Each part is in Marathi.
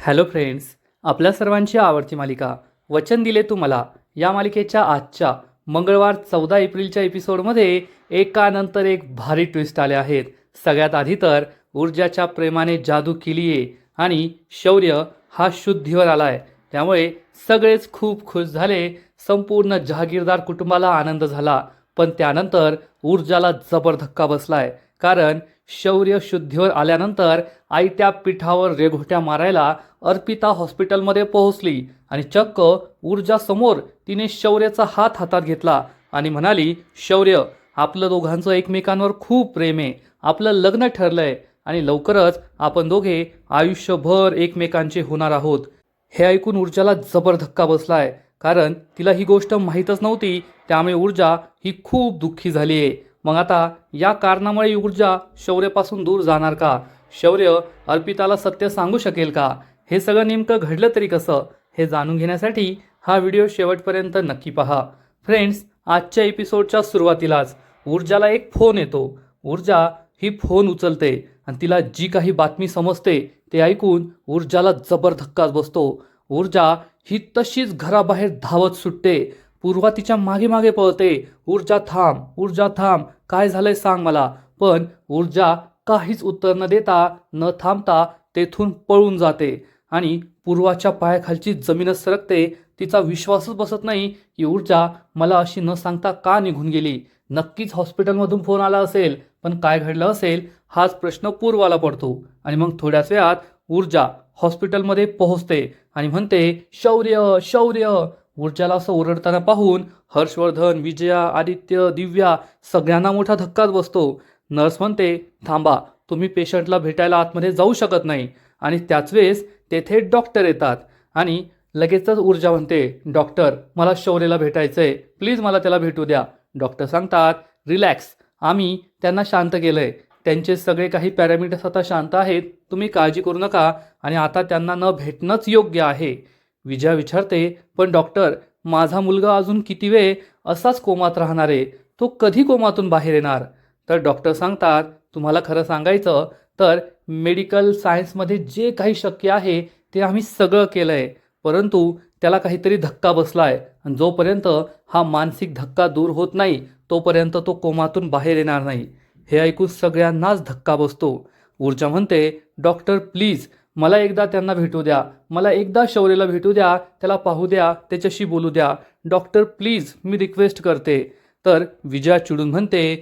हॅलो फ्रेंड्स, आपल्या सर्वांची आवडती मालिका वचन दिले तू मला या मालिकेच्या आजच्या मंगळवार 14 एप्रिलच्या एपिसोडमध्ये एकानंतर एक भारी ट्विस्ट आले आहेत. सगळ्यात आधी तर ऊर्जाच्या प्रेमाने जादू केली आहे आणि शौर्य हा शुद्धीवर आलाय. त्यामुळे सगळेच खूप खुश झाले. संपूर्ण जहागीरदार कुटुंबाला आनंद झाला. पण त्यानंतर ऊर्जाला जबर धक्का बसलाय. कारण शौर्य शुद्धीवर आल्यानंतर आयत्या पिठावर रेघोट्या मारायला अर्पिता हॉस्पिटलमध्ये पोहोचली आणि चक्क ऊर्जासमोर तिने शौर्याचा हात हातात घेतला आणि म्हणाली, शौर्य, आपलं दोघांचं एकमेकांवर खूप प्रेम आहे. आपलं लग्न ठरलंय आणि लवकरच आपण दोघे आयुष्यभर एकमेकांचे होणार आहोत. हे ऐकून ऊर्जाला जबर धक्का बसलाय. कारण तिला ही गोष्ट माहीतच नव्हती. त्यामुळे ऊर्जा ही खूप दुःखी झाली आहे. मग आता या कारणामुळे ऊर्जा शौर्यापासून दूर जाणार का? शौर्य अर्पिताला सत्य सांगू शकेल का? हे सगळं नेमकं घडलं तरी कसं, हे जाणून घेण्यासाठी हा व्हिडिओ शेवटपर्यंत नक्की पहा. फ्रेंड्स, आजच्या एपिसोडच्या सुरुवातीलाच ऊर्जाला एक फोन येतो. ऊर्जा ही फोन उचलते आणि तिला जी काही बातमी समजते ते ऐकून ऊर्जाला जबर धक्काच बसतो. ऊर्जा ही तशीच घराबाहेर धावत सुटते. पूर्वा तिच्या मागे मागे पळते. ऊर्जा थांब, ऊर्जा थांब, काय झालंय सांग मला. पण ऊर्जा काहीच उत्तर न देता न थांबता तेथून पळून जाते आणि पूर्वाच्या पायाखालची जमीनच सरकते. तिचा विश्वासच बसत नाही की ऊर्जा मला अशी न सांगता का निघून गेली. नक्कीच हॉस्पिटलमधून फोन आला असेल, पण काय घडलं असेल हाच प्रश्न पूर्वाला पडतो. आणि मग थोड्याच वेळात ऊर्जा हॉस्पिटलमध्ये पोहोचते आणि म्हणते, शौर्य, शौर्य. ऊर्जाला असं ओरडताना पाहून हर्षवर्धन, विजया, आदित्य, दिव्या सगळ्यांना मोठा धक्काच बसतो. नर्स म्हणते, थांबा, तुम्ही पेशंटला भेटायला आतमध्ये जाऊ शकत नाही. आणि त्याच वेळेस तेथे डॉक्टर येतात आणि लगेचच ऊर्जा म्हणते, डॉक्टर, मला शौर्यला भेटायचंय, प्लीज मला त्याला भेटू द्या. डॉक्टर सांगतात, रिलॅक्स, आम्ही त्यांना शांत केलंय. त्यांचे सगळे काही पॅरामीटर्स आता शांत आहेत, तुम्ही काळजी करू नका आणि आता त्यांना न भेटणंच योग्य आहे. विजया विचारते, पण डॉक्टर, माझा मुलगा अजून किती वेळ असाच कोमात राहणार आहे? तो कधी कोमातून बाहेर येणार? तर डॉक्टर सांगतात, तुम्हाला खरं सांगायचं तर मेडिकल सायन्समध्ये जे काही शक्य आहे ते आम्ही सगळं केलं आहे. परंतु त्याला काहीतरी धक्का बसलाय आणि जोपर्यंत हा मानसिक धक्का दूर होत नाही तोपर्यंत तो कोमातून बाहेर येणार नाही. हे ऐकून सगळ्यांनाच धक्का बसतो. ऊर्जा म्हणते, डॉक्टर प्लीज, मला एकदा त्यांना भेटू द्या, मला एकदा शौर्यला भेटू द्या, त्याला पाहू द्या, त्याच्याशी बोलू द्या. डॉक्टर प्लीज, मी रिक्वेस्ट करते. तर विजया चिडून म्हणते,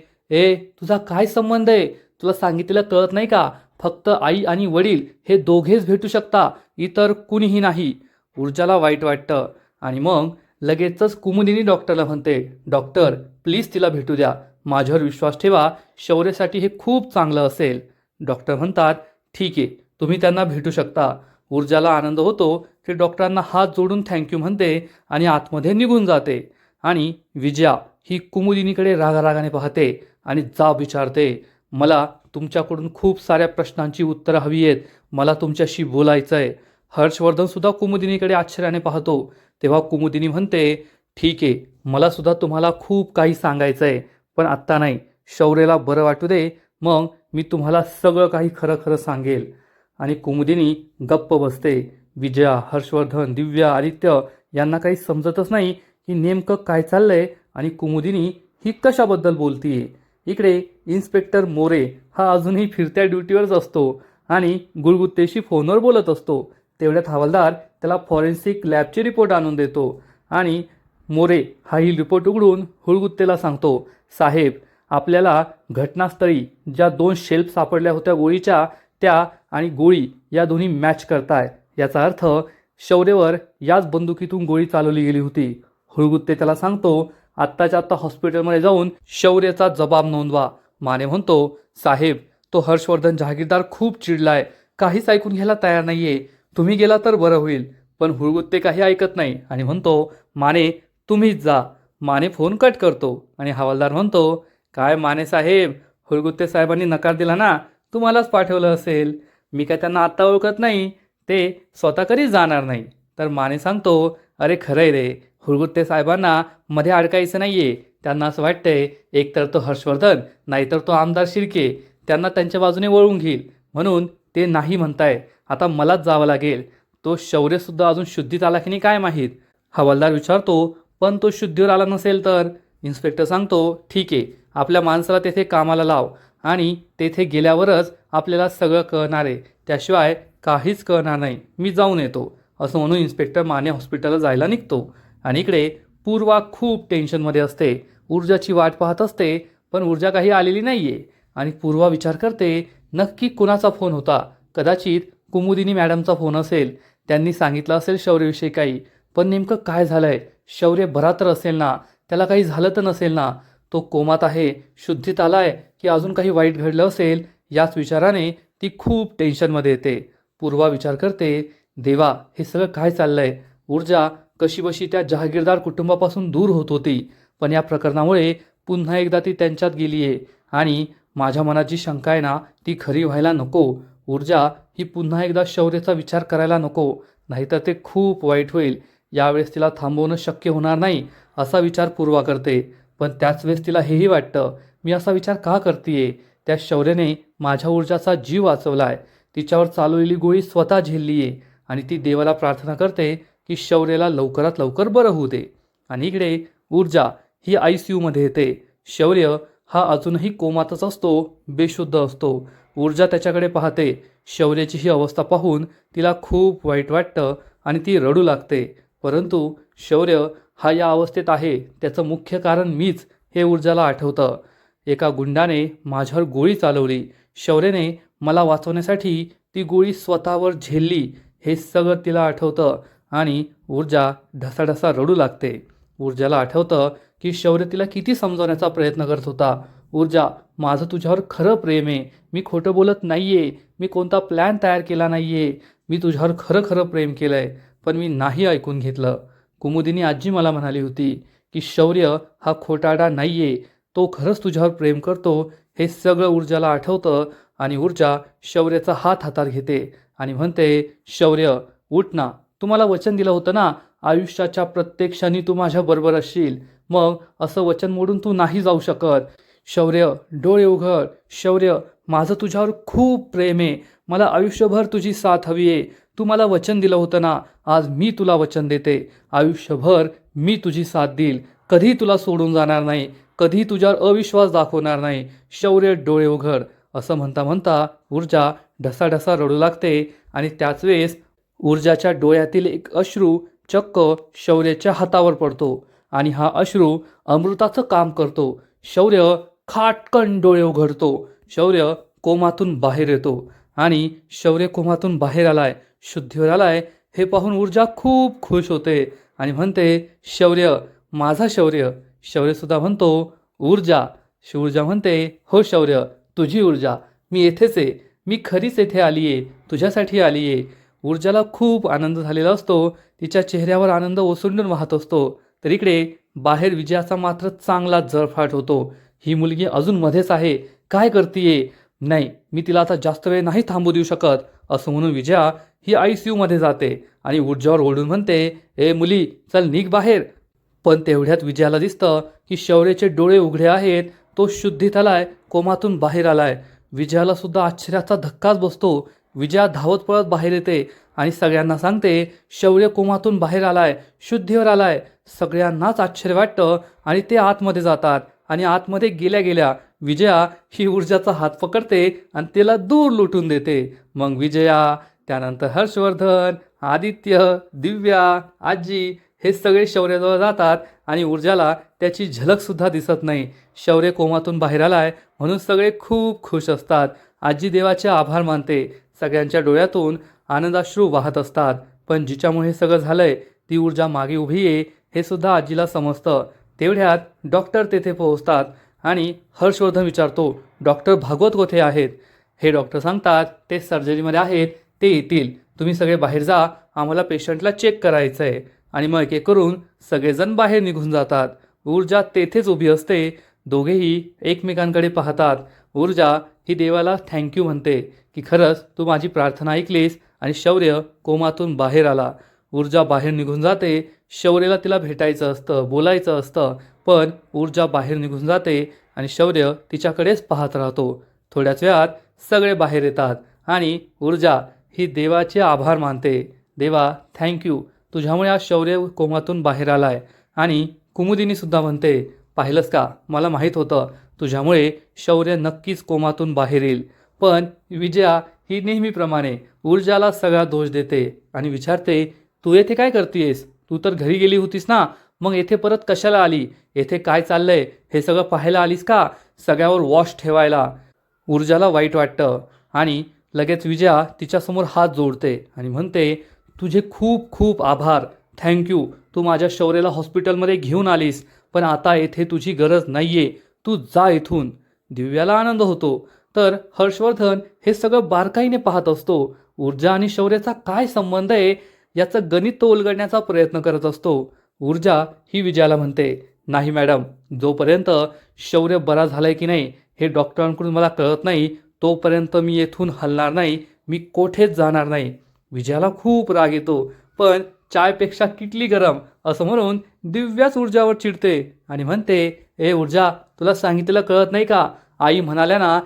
तुझा काय संबंध आहे? तुला सांगितलेलं कळत नाही का? फक्त आई आणि वडील हे दोघेच भेटू शकता, इतर कुणीही नाही. ऊर्जाला वाईट वाटतं आणि मग लगेचच कुमुदिनी डॉक्टरला म्हणते, डॉक्टर प्लीज तिला भेटू द्या, माझ्यावर विश्वास ठेवा, शौर्यासाठी हे खूप चांगलं असेल. डॉक्टर म्हणतात, ठीक आहे, तुम्ही त्यांना भेटू शकता. ऊर्जाला आनंद होतो. ते डॉक्टरांना हात जोडून थँक्यू म्हणते आणि आतमध्ये निघून जाते. आणि विजया ही कुमुदिनीकडे रागारागाने पाहते आणि जाब विचारते, मला तुमच्याकडून खूप साऱ्या प्रश्नांची उत्तरं हवी आहेत, मला तुमच्याशी बोलायचं आहे. हर्षवर्धन सुद्धा कुमुदिनीकडे आश्चर्याने पाहतो. तेव्हा कुमुदिनी म्हणते, ठीक आहे, मला सुद्धा तुम्हाला खूप काही सांगायचं आहे, पण आत्ता नाही, शौर्यला बरं वाटू दे, मग मी तुम्हाला सगळं काही खरं खरं सांगेल. आणि कुमुदिनी गप्प बसते. विजया, हर्षवर्धन, दिव्या, आदित्य यांना काही समजतच नाही की नेमकं काय चाललंय आणि कुमुदिनी ही कशाबद्दल बोलतीये. इकडे इन्स्पेक्टर मोरे हा अजूनही फिरत्या ड्युटीवरच असतो आणि गुळगुत्तेशी फोनवर बोलत असतो. तेवढ्यात हवालदार त्याला फॉरेन्सिक लॅबचे रिपोर्ट आणून देतो आणि मोरे हा ही रिपोर्ट उघडून हुळगुत्तेला सांगतो, साहेब, आपल्याला घटनास्थळी ज्या 2 शेल्फ सापडल्या होत्या गोळीच्या, त्या आणि गोळी या दोन्ही मॅच करताय. याचा अर्थ शौर्यवर याच बंदुकीतून गोळी चालवली गेली होती. हुळगुत्ते त्याला सांगतो, आत्ताच्या आत्ता हॉस्पिटलमध्ये जाऊन शौर्याचा जबाब नोंदवा. माने म्हणतो, साहेब, तो हर्षवर्धन जहागीरदार खूप चिडलाय, काहीच ऐकून घ्यायला तयार नाहीये, तुम्ही गेला तर बरं होईल. पण हुळगुत्ते काही ऐकत नाही आणि म्हणतो, माने, तुम्हीच जा. माने फोन कट करतो आणि हवालदार म्हणतो, काय माने साहेब, हुळगुत्ते साहेबांनी नकार दिला ना, तुम्हालाच पाठवलं असेल. मी काय त्यांना आत्ता ओळखत नाही, ते स्वतः कधीच जाणार नाही. तर माने सांगतो, अरे खरंय रे, हुळगुत्ते साहेबांना मध्ये अडकायचं नाहीये. त्यांना असं वाटतंय एकतर तो हर्षवर्धन नाहीतर तो आमदार शिर्के त्यांना त्यांच्या बाजूने वळवून घेईल, म्हणून ते नाही म्हणताय. आता मलाच जावं लागेल. तो शौर्यसुद्धा अजून शुद्धीत आला की नाही काय माहीत. हवालदार विचारतो, पण तो शुद्धीवर आला नसेल तर? इन्स्पेक्टर सांगतो, ठीक आहे, आपल्या माणसाला तेथे कामाला लाव आणि तेथे गेल्यावरच आपल्याला सगळं कळणार आहे, त्याशिवाय काहीच कळणार नाही. मी जाऊन येतो. असं म्हणून इन्स्पेक्टर माने हॉस्पिटलला जायला निघतो. आणि इकडे पूर्वा खूप टेन्शनमध्ये असते. ऊर्जाची वाट पाहत असते, पण ऊर्जा काही आलेली नाही आहे. आणि पूर्वा विचार करते, नक्की कुणाचा फोन होता? कदाचित कुमुदिनी मॅडमचा फोन असेल. त्यांनी सांगितलं असेल शौर्यविषयी काही. पण नेमकं काय झालंय? शौर्य बरा तर असेल ना? त्याला काही झालं तर नसेल ना? तो कोमात आहे, शुद्धीत आलाय, की अजून काही वाईट घडलं असेल? याच विचाराने ती खूप टेन्शनमध्ये येते. पूर्वा विचार करते, देवा, हे सगळं काय चाललंय? ऊर्जा कशीबशी त्या जहागीरदार कुटुंबापासून दूर होत होती, पण या प्रकरणामुळे पुन्हा एकदा ती त्यांच्यात गेली आहे. आणि माझ्या मनात जी शंका आहे ना, ती खरी व्हायला नको. ऊर्जा ही पुन्हा एकदा शौर्याचा विचार करायला नको, नाहीतर ते खूप वाईट होईल. यावेळेस तिला थांबवणं शक्य होणार नाही, असा विचार पूर्वा करते. पण त्याच वेळेस तिला हेही वाटतं, मी असा विचार का करतीये? त्या शौर्याने माझ्या ऊर्जाचा जीव वाचवलाय, तिच्यावर चालवलेली गोळी स्वतः झेलली आहे. आणि ती देवाला प्रार्थना करते की शौर्याला लवकरात लवकर बरं होऊ दे. आणि इकडे ऊर्जा ही ICUमध्ये येते. शौर्य हा अजूनही कोमातच असतो, बेशुद्ध असतो. ऊर्जा त्याच्याकडे पाहते. शौर्याची ही अवस्था पाहून तिला खूप वाईट वाटतं आणि ती रडू लागते. परंतु शौर्य हा या अवस्थेत आहे त्याचं मुख्य कारण मीच, हे ऊर्जाला आठवतं. एका गुंडाने माझ्यावर गोळी चालवली. शौर्याने मला वाचवण्यासाठी ती गोळी स्वतःवर झेलली, हे सगळं तिला आठवतं. आणि ऊर्जा ढसाढसा रडू लागते. ऊर्जाला आठवतं की शौर्य तिला किती समजवण्याचा प्रयत्न करत होता. ऊर्जा, माझं तुझ्यावर खरं प्रेम आहे, मी खोटं बोलत नाहीये, मी कोणता प्लॅन तयार केला नाहीये, मी तुझ्यावर खरं खरं प्रेम केलंय, पण मी नाही ऐकून घेतलं. कुमुदिनी आजी मला म्हणाली होती की शौर्य हा खोटारडा नाहीये, तो खरंच तुझ्यावर प्रेम करतो. हे सगळं ऊर्जाला आठवतं. आणि ऊर्जा शौर्याचा हात हातात घेते आणि म्हणते, शौर्य, उठ ना, तू मला वचन दिलं होतं ना, आयुष्याच्या प्रत्येक क्षणी तू माझ्याबरोबर असशील. मग असं वचन मोडून तू नाही जाऊ शकत. शौर्य, डोळे उघड. शौर्य, माझं तुझ्यावर खूप प्रेम आहे, मला आयुष्यभर तुझी साथ हवी आहे. तू मला वचन दिलं होतं ना, आज मी तुला वचन देते, आयुष्यभर मी तुझी साथ देईल, कधी तुला सोडून जाणार नाही, कधी तुझ्यावर अविश्वास दाखवणार नाही. शौर्य, डोळे उघड. असं म्हणता म्हणता ऊर्जा ढसाढसा रडू लागते. आणि त्याच वेळेस ऊर्जाच्या डोळ्यातील एक अश्रू चक्क शौर्याच्या हातावर पडतो आणि हा अश्रू अमृताचं काम करतो. शौर्य खाटकन डोळे उघडतो. शौर्य कोमातून बाहेर येतो. आणि शौर्य कोमातून बाहेर आलाय, शुद्धीवर आलाय, हे पाहून ऊर्जा खूप खुश होते आणि म्हणते, शौर्य, माझा शौर्य. शौर्यसुद्धा म्हणतो, ऊर्जा. ऊर्जा म्हणते, हो शौर्य, तुझी ऊर्जा, मी येथेच आहे, मी खरीच येथे आली आहे, तुझ्यासाठी आली आहे. ऊर्जाला खूप आनंद झालेला असतो. तिच्या चेहऱ्यावर आनंद ओसंडून वाहत असतो. तर इकडे बाहेर विजयाचा मात्र चांगला जळफाट होतो. ही मुलगी अजून मध्येच आहे, काय करतीये? नाही, मी तिला आता जास्त वेळ नाही थांबू देऊ शकत. असं म्हणून विजया ही ICUमध्ये जाते आणि ऊर्जावर ओढून म्हणते, ए मुली, चल निघ बाहेर. पण तेवढ्यात विजयाला दिसतं की शौर्याचे डोळे उघडे आहेत, तो शुद्धीत आलाय, कोमातून बाहेर आलाय. विजयाला सुद्धा आश्चर्याचा धक्काच बसतो. विजया धावत पळत बाहेर येते आणि सगळ्यांना सांगते, शौर्य कोमातून बाहेर आलाय, शुद्धीवर आलाय. सगळ्यांनाच आश्चर्य वाटतं आणि ते आतमध्ये जातात. आणि आतमध्ये गेल्या गेल्या विजया ही ऊर्जाचा हात पकडते आणि त्याला दूर लुटून देते. मग विजया, त्यानंतर हर्षवर्धन, आदित्य, दिव्या, आजी हे सगळे शौर्याजवळ जातात आणि ऊर्जाला त्याची झलकसुद्धा दिसत नाही. शौर्य कोमातून बाहेर आलाय म्हणून सगळे खूप खुश असतात. आजी देवाचे आभार मानते. सगळ्यांच्या डोळ्यातून आनंदाश्रू वाहत असतात. पण जिच्यामुळे हे सगळं झालंय ती ऊर्जा मागे उभी आहे, हे सुद्धा आजीला समजतं. तेवढ्यात डॉक्टर तेथे पोहोचतात आणि हर्षवर्धन विचारतो, डॉक्टर भागवत कोठे आहेत? हे डॉक्टर सांगतात, ते सर्जरीमध्ये आहेत, ते येतील, तुम्ही सगळे बाहेर जा, आम्हाला पेशंटला चेक करायचं आहे. आणि मग एक एक करून सगळेजण बाहेर निघून जातात. ऊर्जा तेथेच उभी असते. दोघेही एकमेकांकडे पाहतात. ऊर्जा ही देवाला थँक्यू म्हणते की खरंच तू माझी प्रार्थना ऐकलीस आणि शौर्य कोमातून बाहेर आला. ऊर्जा बाहेर निघून जाते. शौर्याला तिला भेटायचं असतं, बोलायचं असतं, पण ऊर्जा बाहेर निघून जाते आणि शौर्य तिच्याकडेच पाहत राहतो. थोड्याच वेळात सगळे बाहेर येतात आणि ऊर्जा ही देवाचे आभार मानते देवा थँक्यू, तुझ्यामुळे आज शौर्य कोमातून बाहेर आलाय. आणि कुमुदिनीसुद्धा म्हणते, पाहिलंस का, मला माहीत होतं तुझ्यामुळे शौर्य नक्कीच कोमातून बाहेर येईल. पण विजया ही नेहमीप्रमाणे ऊर्जाला सगळा दोष देते आणि विचारते, तू येथे काय करतेयस? तू तर घरी गेली होतीस ना, मग येथे परत कशाला आली? येथे काय चाललंय हे सगळं पाहायला आलीस का? सगळ्यावर वॉश ठेवायला. ऊर्जाला वाईट वाटतं आणि लगेच विजया तिच्यासमोर हात जोडते आणि म्हणते, तुझे खूप खूप आभार, थँक्यू. तू माझ्या शौर्याला हॉस्पिटलमध्ये घेऊन आलीस, पण आता येथे तुझी गरज नाहीये. तू जा इथून. दिव्याला आनंद होतो, तर हर्षवर्धन हे सगळं बारकाईने पाहत असतो. ऊर्जा आणि शौर्याचा काय संबंध आहे याचं गणित तो उलगडण्याचा प्रयत्न करत असतो. ऊर्जा ही विजयाला म्हणते, नाही मॅडम, जोपर्यंत शौर्य बरा झालाय की नाही हे डॉक्टरांकडून मला कळत नाही, तोपर्यंत मी येथून हलणार नाही, मी कोठेच जाणार नाही. विजयाला खूप राग येतो, पण चायपेक्षा किटली गरम असं म्हणून दिव्याच ऊर्जावर चिडते आणि म्हणते, ए ऊर्जा, तुला सांगितलेलं कळत नाही का? आई म्हणाल्या ना,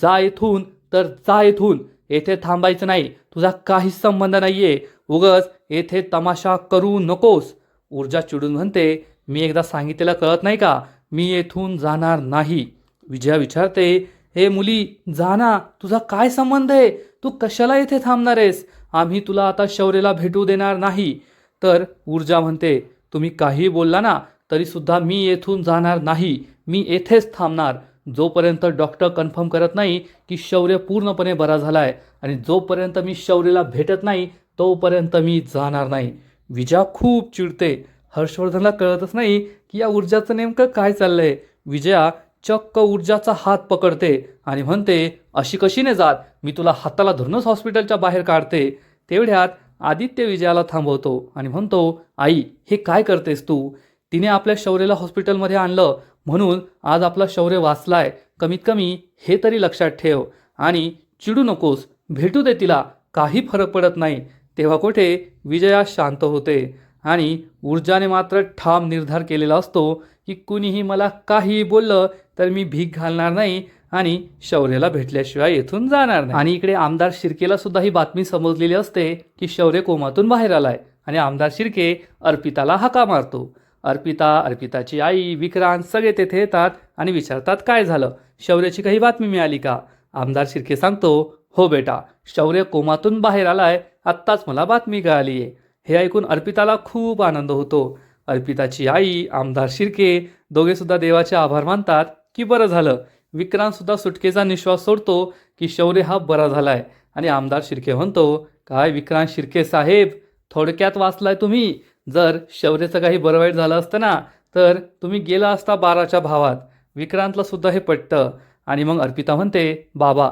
जा इथून तर जा इथून, येथे थांबायचं नाही, तुझा काहीच संबंध नाहीये, उगच येथे तमाशा करू नकोस. ऊर्जा चिडून म्हणते, मी एकदा सांगितलेलं कळत नाही का? मी येथून जाणार नाही. विजया विचारते, हे मुली जा ना, तुझा काय संबंध आहे? तू कशाला येथे थांबणार आहेस? आम्ही तुला आता शौर्याला भेटू देणार नाही. तर ऊर्जा म्हणते, तुम्ही काही बोलला ना तरी सुद्धा मी येथून जाणार नाही, मी येथेच थांबणार जोपर्यंत डॉक्टर कन्फर्म करत नाही की शौर्य पूर्णपणे बरा झालाय, आणि जोपर्यंत मी शौर्याला भेटत नाही तोपर्यंत मी जाणार नाही. विजया खूप चिडते. हर्षवर्धनला कळतच नाही की या ऊर्जाचं नेमकं काय चाललंय. विजया चक्क ऊर्जाचा हात पकडते आणि म्हणते, अशी कशी नाही जात, मी तुला हाताला धरूनच हॉस्पिटलच्या बाहेर काढते. तेवढ्यात आदित्य विजयाला थांबवतो आणि म्हणतो, आई हे काय करतेस तू? तिने आपल्या शौर्याला हॉस्पिटलमध्ये आणलं म्हणून आज आपला शौर्य वाचलाय, कमीत कमी हे तरी लक्षात ठेव. आणि चिडू नकोस, भेटू दे तिला, काही फरक पडत नाही. तेव्हा कुठे विजया शांत होते आणि ऊर्जाने मात्र ठाम निर्धार केलेला असतो की कुणीही मला काहीही बोललं तर मी भीक घालणार नाही आणि शौर्याला भेटल्याशिवाय येथून जाणार नाही. आणि इकडे आमदार शिर्केला सुद्धा ही बातमी समजलेली असते की शौर्य कोमातून बाहेर आलाय आणि आमदार शिर्के अर्पिताला हाका मारतो. अर्पिताची आई, विक्रांत सगळे तेथे येतात आणि विचारतात, काय झालं, शौर्याची काही बातमी मिळाली का? आमदार शिर्के सांगतो, हो बेटा, शौर्य कोमातून बाहेर आलाय, आत्ताच मला बातमी कळाली आहे. हे ऐकून अर्पिताला खूप आनंद होतो. अर्पिताची आई, आमदार शिर्के दोघे सुद्धा देवाचे आभार मानतात की बरं झालं. विक्रांत सुद्धा सुटकेचा निश्वास सोडतो की शौर्य हा बरा झालाय. आणि आमदार शिर्के म्हणतो, काय विक्रांत शिर्के साहेब, थोडक्यात वाचलाय तुम्ही. जर शौर्याचं काही बरं वाईट झालं असतं ना तर तुम्ही गेला असता 12च्या भावात. विक्रांतला सुद्धा हे पटतं आणि मग अर्पिता म्हणते, बाबा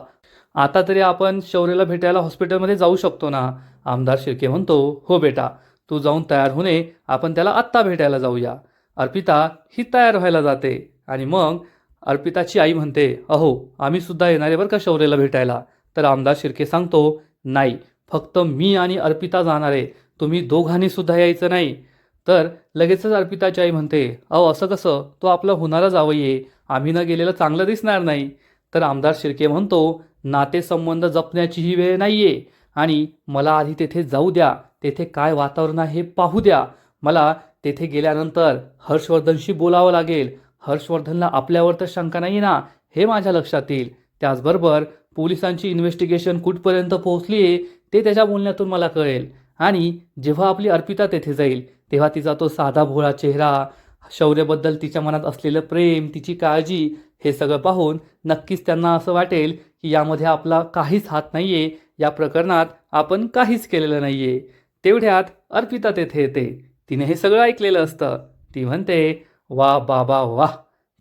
आता तरी आपण शौर्याला भेटायला हॉस्पिटलमध्ये जाऊ शकतो ना? आमदार शिर्के म्हणतो, हो बेटा, तू जाऊन तयार होणे, आपण त्याला आत्ता भेटायला जाऊया. अर्पिता ही तयार व्हायला जाते आणि मग अर्पिताची आई म्हणते, अहो आम्ही सुद्धा येणार आहे बरं का शौर्याला भेटायला. तर आमदार शिर्के सांगतो, नाही, फक्त मी आणि अर्पिता जाणार आहे, तुम्ही दोघांनी सुद्धा यायचं नाही. तर लगेचच अर्पिताची आई म्हणते, अहो असं कसं, तो आपला होणारा जावई आहे, आम्ही न गेलेलं चांगलं दिसणार नाही. तर आमदार शिर्के म्हणतो, नातेसंबंध जपण्याची ही वेळ नाहीये आणि मला आधी तेथे जाऊ द्या, तेथे काय वातावरण आहे हे पाहू द्या. मला तेथे गेल्यानंतर हर्षवर्धनशी बोलावं लागेल. हर्षवर्धनला आपल्यावर तर शंका नाही ना, हे माझ्या लक्षात येईल. त्याचबरोबर पोलिसांची इन्व्हेस्टिगेशन कुठपर्यंत पोहोचली आहे ते त्याच्या बोलण्यातून मला कळेल. आणि जेव्हा आपली अर्पिता तेथे जाईल तेव्हा तिचा तो साधा भोळा चेहरा, शौर्याबद्दल तिच्या मनात असलेलं प्रेम, तिची काळजी, हे सगळं पाहून नक्कीच त्यांना असं वाटेल की यामध्ये आपला काहीच हात नाहीये, या प्रकरणात आपण काहीच केलेलं नाहीये. तेवढ्यात अर्पिता तेथे येते. तिने हे सगळं ऐकलेलं असतं. ती म्हणते, वा बाबा वा,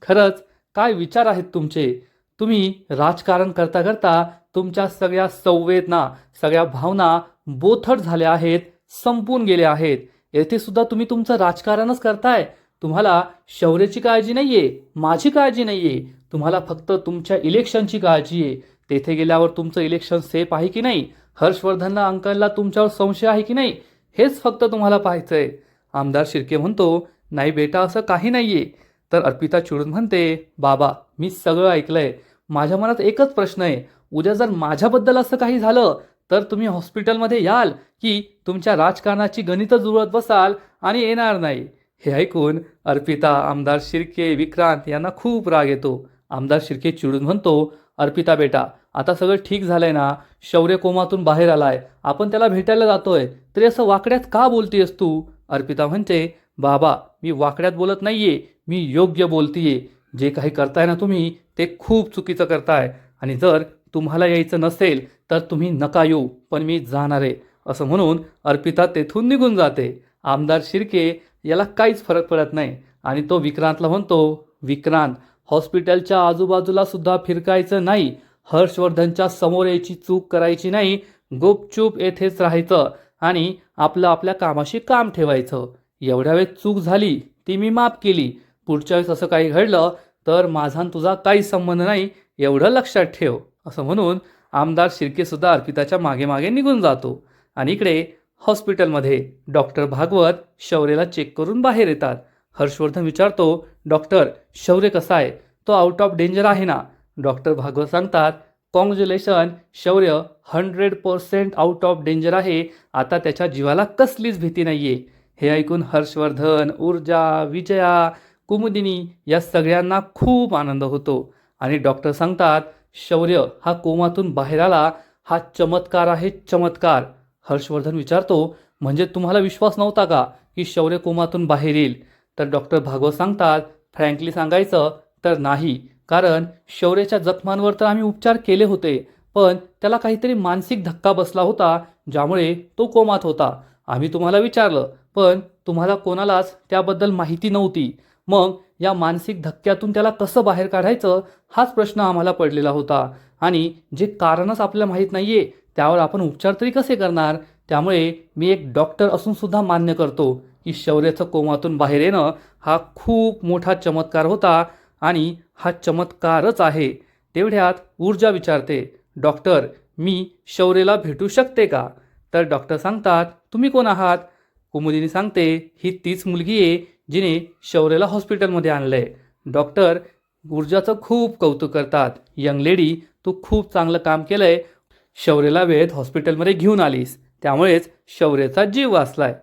खरंच काय विचार आहेत तुमचे. तुम्ही राजकारण करता करता तुमच्या सगळ्या संवेदना, सगळ्या भावना बोथट झाल्या आहेत, संपून गेल्या आहेत. येथे सुद्धा तुम्ही तुमचं राजकारणच करताय. तुम्हाला शौर्याची काळजी नाहीये, माझी काळजी नाहीये, तुम्हाला फक्त तुमच्या इलेक्शनची काळजी आहे. तेथे गेल्यावर तुमचं इलेक्शन सेफ आहे की नाही, हर्षवर्धनला अंकलला तुमच्यावर संशय आहे की नाही, हेच फक्त तुम्हाला पाहायचंय. आमदार शिर्के म्हणतो, नाही बेटा, असं काही नाहीये. तर अर्पिता चिडून म्हणते, बाबा मी सगळं ऐकलंय, माझ्या मनात एकच प्रश्न आहे, उद्या जर माझ्याबद्दल असं काही झालं तर तुम्ही हॉस्पिटलमध्ये याल की तुमच्या राजकारणाची गणितं जुळत बसाल आणि येणार नाही. हे ऐकून अर्पिता, आमदार शिर्के, विक्रांत यांना खूप राग येतो. आमदार शिर्के चिडून म्हणतो, अर्पिता बेटा, आता सगळं ठीक झालंय ना? शौर्य कोमातून बाहेर आलाय, आपण त्याला भेटायला जातोय, तरी असं वाकड्यात का बोलतीयस तू? अर्पिता म्हणते, बाबा मी वाकड्यात बोलत नाहीये, मी योग्य बोलतीये. जे काही करताय ना तुम्ही ते खूप चुकीचं करताय आणि जर तुम्हाला यायचं नसेल तर तुम्ही नका येऊ, पण मी जाणार आहे. असं म्हणून अर्पिता तेथून निघून जाते. आमदार शिर्के याला काहीच फरक पडत नाही आणि तो विक्रांतला म्हणतो, विक्रांत, हॉस्पिटलच्या आजूबाजूला सुद्धा फिरकायचं नाही, हर्षवर्धनच्या समोर यायची चूक करायची नाही, गुपचूप येथेच राहायचं आणि आपलं आपल्या कामाशी काम ठेवायचं. एवढ्या वेळेस चूक झाली ती मी माफ केली, पुढच्या वेळेस असं काही घडलं तर माझा आणि तुझा काही संबंध नाही, एवढं लक्षात ठेव. असं म्हणून आमदार शिर्के सुद्धा अर्पिताच्या मागे मागे निघून जातो. आणि इकडे हॉस्पिटलमध्ये डॉक्टर भागवत शौर्यला चेक करून बाहेर येतात. हर्षवर्धन विचारतो, डॉक्टर, शौर्य कसा आहे? तो आउट ऑफ डेंजर आहे ना? डॉक्टर भागवत सांगतात, कॉंग्रॅच्युलेशन, शौर्य 100% आउट ऑफ डेंजर आहे, आता त्याच्या जीवाला कसलीच भीती नाहीये. हे ऐकून हर्षवर्धन, ऊर्जा, विजया, कुमुदिनी या सगळ्यांना खूप आनंद होतो आणि डॉक्टर सांगतात, शौर्य हा कोमातून बाहेर आला, हा चमत्कार आहे, चमत्कार. हर्षवर्धन विचारतो, म्हणजे तुम्हाला विश्वास नव्हता का की शौर्य कोमातून बाहेर येईल? तर डॉक्टर भागवत सांगतात, फ्रँकली सांगायचं तर नाही, कारण शौर्याच्या जखमांवर तर आम्ही उपचार केले होते, पण त्याला काहीतरी मानसिक धक्का बसला होता ज्यामुळे तो कोमात होता. आम्ही तुम्हाला विचारलं पण तुम्हाला कोणालाच त्याबद्दल माहिती नव्हती. मग या मानसिक धक्क्यातून त्याला कसं बाहेर काढायचं हाच प्रश्न आम्हाला पडलेला होता आणि जे कारणच आपल्याला माहीत नाहीये त्यावर आपण उपचार तरी कसे करणार? त्यामुळे मी एक डॉक्टर असून सुद्धा मान्य करतो की शौर्याचं कोमातून बाहेर येणं हा खूप मोठा चमत्कार होता आणि हा चमत्कारच आहे. तेवढ्यात ऊर्जा विचारते, डॉक्टर, मी शौर्यला भेटू शकते का? तर डॉक्टर सांगतात, तुम्ही कोण आहात? कुमुदिनी सांगते, ही तीच मुलगी आहे जिने शौर्यला हॉस्पिटलमध्ये आणलंय. डॉक्टर ऊर्जाचं खूप कौतुक करतात, यंग लेडी, तू खूप चांगलं काम केलंय, शौर्यला वेळेत हॉस्पिटलमध्ये घेऊन आलीस, त्यामुळेच शौर्याचा जीव वाचलाय.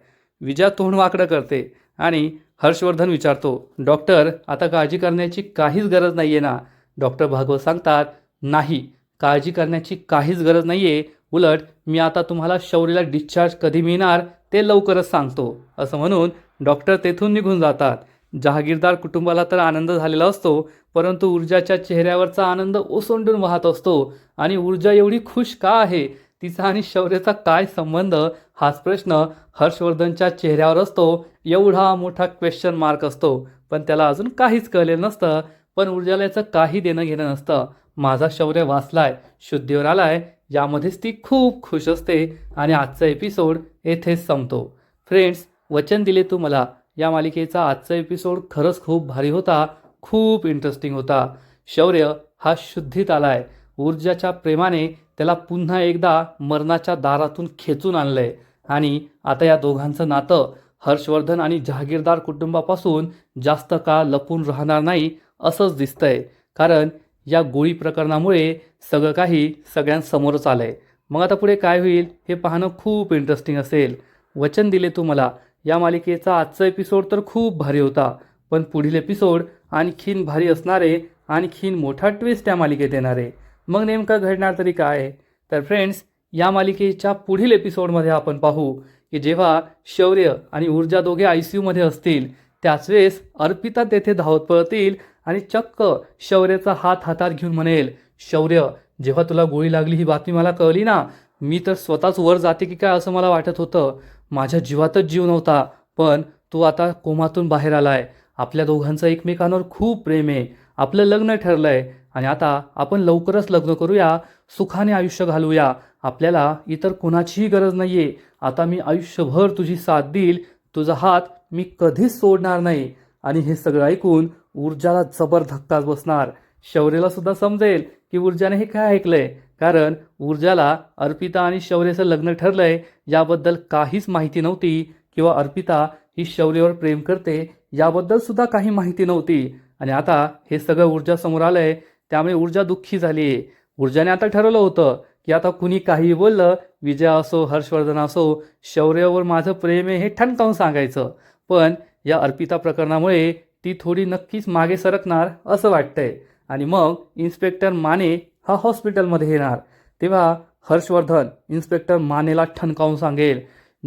विजया तोंड वाकडं करते आणि हर्षवर्धन विचारतो, डॉक्टर, आता काळजी करण्याची काहीच गरज नाही आहे ना? डॉक्टर भागवत सांगतात, नाही, काळजी करण्याची काहीच गरज नाही आहे, उलट मी आता तुम्हाला शौर्यला डिस्चार्ज कधी मिळणार ते लवकरच सांगतो. असं म्हणून डॉक्टर तेथून निघून जातात. जहागीरदार कुटुंबाला तर आनंद झालेला असतो, परंतु ऊर्जाच्या चेहऱ्यावरचा आनंद ओसंडून वाहत असतो आणि ऊर्जा एवढी खुश का आहे, तिचा आणि शौर्याचा काय संबंध, हाच प्रश्न हर्षवर्धनच्या चेहऱ्यावर असतो. एवढा मोठा क्वेश्चन मार्क असतो, पण त्याला अजून काहीच कळलेलं नसतं. पण ऊर्जाला याचं काही देणं घेणं नसतं. माझा शौर्य वाचलाय, शुद्धीवर आलाय, यामध्येच ती खूप खुश असते आणि आजचा एपिसोड येथेच संपतो. फ्रेंड्स, वचन दिले तू मला या मालिकेचा आजचा एपिसोड खरंच खूप भारी होता, खूप इंटरेस्टिंग होता. शौर्य हा शुद्धीत आलाय, ऊर्जाच्या प्रेमाने त्याला पुन्हा एकदा मरणाच्या दारातून खेचून आणलंय आणि आता या दोघांचं नातं हर्षवर्धन आणि जहागीरदार कुटुंबापासून जास्त काळ लपून राहणार नाही असंच दिसतंय, कारण या गोळी प्रकरणामुळे सगळं काही सगळ्यांसमोरच आलंय. मग आता पुढे काय होईल हे पाहणं खूप इंटरेस्टिंग असेल. वचन दिले तू मला या मालिकेचा आजचा एपिसोड तर खूप भारी होता, पण पुढील एपिसोड आणखीन भारी असणारे, आणखीन मोठा ट्विस्ट या मालिकेत येणारे. मग नेमकं घडणार तरी काय? तर फ्रेंड्स, या मालिकेच्या पुढील एपिसोडमध्ये आपण पाहू की जेव्हा शौर्य आणि ऊर्जा दोघे ICUमध्ये असतील त्याच वेळेस अर्पिता तेथे धावत पळतील आणि चक्क शौर्याचा हात हातात घेऊन म्हणेल, शौर्य, जेव्हा तुला गोळी लागली ही बातमी मला कळली ना, मी तर स्वतःच वर जाते की काय असं मला वाटत होतं, माझ्या जीवातच जीव नव्हता, पण तू आता कोमातून बाहेर आलाय, आपल्या दोघांचं एकमेकांवर खूप प्रेम आहे, आपलं लग्न ठरलंय आणि आता आपण लवकरच लग्न करूया, सुखाने आयुष्य घालूया, आपल्याला इतर कोणाचीही गरज नाहीये, आता मी आयुष्यभर तुझी साथ देईल, तुझा हात मी कधीच सोडणार नाही. आणि हे सगळं ऐकून ऊर्जाला जबर धक्काच बसणार. शौर्यला सुद्धा समजेल की ऊर्जाने हे काय ऐकलंय, कारण ऊर्जाला अर्पिता आणि शौर्याचं लग्न ठरलंय याबद्दल काहीच माहिती नव्हती, किंवा अर्पिता ही शौर्यावर प्रेम करते याबद्दल सुद्धा काही माहिती नव्हती. आणि आता हे सगळं ऊर्जा समोर आलंय, त्यामुळे ऊर्जा दुःखी झाली आहे. ऊर्जाने आता ठरवलं होतं की आता कुणी काहीही बोललं, विजय असो हर्षवर्धन असो, शौर्यावर माझं प्रेम आहे हे ठणकावून सांगायचं. पण या अर्पिता प्रकरणामुळे ती थोडी नक्कीच मागे सरकणार असं वाटतंय. आणि मग इन्स्पेक्टर माने हा हॉस्पिटलमध्ये येणार. तेव्हा हर्षवर्धन इन्स्पेक्टर मानेला ठणकावून सांगेल,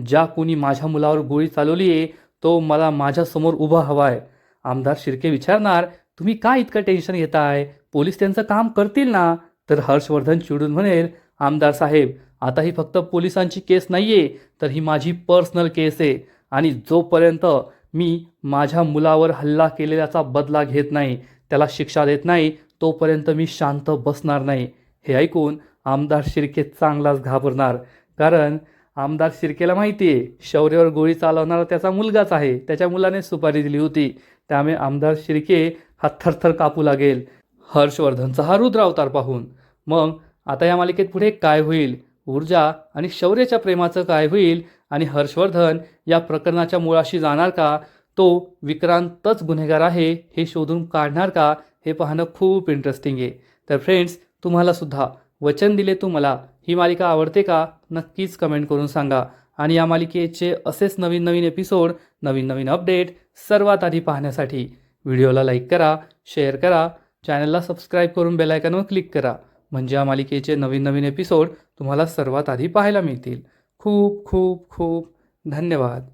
ज्या कुणी माझ्या मुलावर गोळी चालवली आहे तो मला माझ्यासमोर उभा हवा आहे. आमदार शिर्के विचारणार, तुम्ही काय इतकं टेन्शन घेताय, पोलीस त्यांचं काम करतील ना. तर हर्षवर्धन चिडून म्हणेल, आमदार साहेब आता ही फक्त पोलिसांची केस नाहीये, तर ही माझी पर्सनल केस आहे. आणि जोपर्यंत मी माझ्या मुलावर हल्ला केलेल्याचा बदला घेत नाही, त्याला शिक्षा देत नाही, तोपर्यंत मी शांत बसणार नाही. हे ऐकून आमदार शिर्के चांगलाच घाबरणार. कारण आमदार शिर्केला माहिती आहे शौर्यावर गोळी चालवणारा त्याचा मुलगाच आहे, त्याच्या मुलाने सुपारी दिली होती. त्यामुळे आमदार शिर्के हा थरथर कापू लागेल हर्षवर्धनचा हा रुद्र अवतार पाहून. मग आता या मालिकेत पुढे काय होईल, ऊर्जा आणि शौर्याच्या प्रेमाचं काय होईल, आणि हर्षवर्धन या प्रकरणाच्या मुळाशी जाणार का, तो विक्रांतच गुन्हेगार आहे हे शोधून काढणार का, हे पाहणं खूप इंटरेस्टिंग आहे. तर फ्रेंड्स, तुम्हाला सुद्धा वचन दिले तू मला ही मालिका आवडते का, नक्कीच कमेंट करून सांगा. आणि या मालिकेचे असेच नवीन नवीन एपिसोड, नवीन नवीन अपडेट सर्वात आधी पाहण्यासाठी व्हिडिओला लाईक करा, शेअर करा, चॅनलला सबस्क्राईब करून बेल आयकॉनवर क्लिक करा. म्हणजे या मालिकेचे नवीन नवीन एपिसोड तुम्हाला सर्वात आधी पाहायला मिळतील. खूप खूप खूप धन्यवाद.